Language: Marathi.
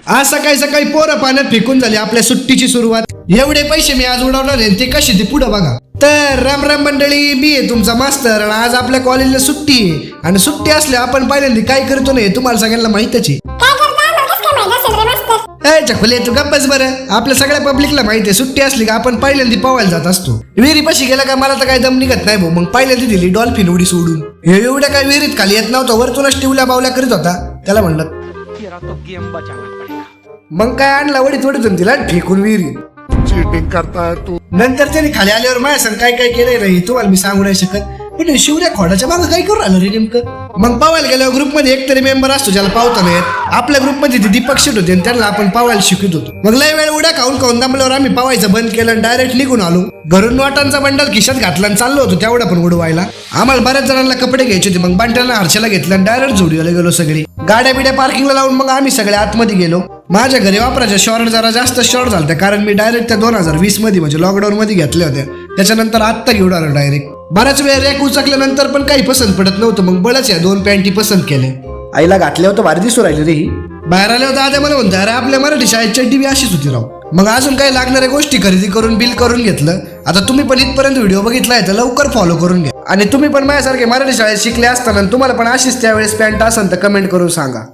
आज सकाळी सकाळी पोरं पाण्यात फेकून झाली आपल्या सुट्टीची सुरुवात. एवढे पैसे मी आज उडवणार आहे ते कसे ते पुढे बघा. तर राम राम मंडळी, मी आहे तुमचा मास्तर आणि आज आपल्या कॉलेजला सुट्टी आहे. आणि सुट्टी असल्या आपण पहिल्यांदा काय करतो नाही तुम्हाला सगळ्यांना माहितच आहे. चकुले तू गप्पच बरं, आपल्या सगळ्या पब्लिकला माहिती आहे सुट्टी असली का आपण पहिल्यांदा पवायला जात असतो. विहिरी पशी गेला का मला तर काही दम निघत नाही भाऊ. मग पहिल्यांदा दिली डॉल्फिन उडी सोडून. हे एवढ्या काय विहिरीत खाली येत नव्हतं, वरतूनच टिवल्या बावल्या करीत होता. त्याला म्हणलं मग काय आणला वडीत वडीतून दिला फेकून विहिरी. चीटिंग करताय तू. नंतर त्याने खाली आल्यावर माझ्या संग काय काय केलंय नाही तुम्हाला मी सांगू नाही शकत. पण शिवऱ्या खोडाच्या मागं काय करू आलं रे नेमकं. मग पावायला गेल्यावर ग्रुपमध्ये एक तरी मेंबर असतो ज्याला पावता नाही येत. आपल्या ग्रुपमध्ये ते दीपक शेट होते आणि त्यांना आपण पावायला शिकत होतो. मग लय वेळ उड्या खाऊन दमल्यावर आम्ही पावायचं बंद केलं आणि डायरेक्ट निघून आलो. घरून नोटांचा बंडल खिशात घातला आणि चाललो होतो तेवढा पण उडवायला. आम्हाला बऱ्याच जणांना कपडे घ्यायचे होते. मग बांट्याला हर्षाला घेतलं आणि डायरेक्ट जोडीला गेलो सगळी. गाड्या बिड्या पार्किंगला लावून मग आम्ही सगळे आतमध्ये गेलो. माझ्या घरी वापरायच्या शॉर्ट जरा जास्त शॉर्ट झालत्या कारण मी डायरेक्ट त्या 2020 मध्ये म्हणजे लॉकडाऊन मध्ये घेतल्या होत्या. त्याच्यानंतर आत्ता घेऊन आलो डायरेक्ट. बऱ्याच वेळ रॅक उचकल्यानंतर पण काही पसंत पडत नव्हतं. मग बळच या 2 पॅन्टी पसंत केले. आईला घातल्या होतं भारी दिसू राहिले रे ही. बाहेर आले होते आधी मला म्हणतो अरे आपल्या मराठी शाळेत चड्डी बी अशीच होती राव. मग अजून काही लागणाऱ्या गोष्टी खरेदी करून बिल करून घेतलं. आता तुम्ही पण इथपर्यंत व्हिडिओ बघितलाय तर लवकर फॉलो करून घ्या. आणि तुम्ही पण माझ्यासारखे मराठी शाळेत शिकले असताना तुम्हाला पण अशीच त्यावेळेस पॅन्ट असेल तर कमेंट करून सांगा.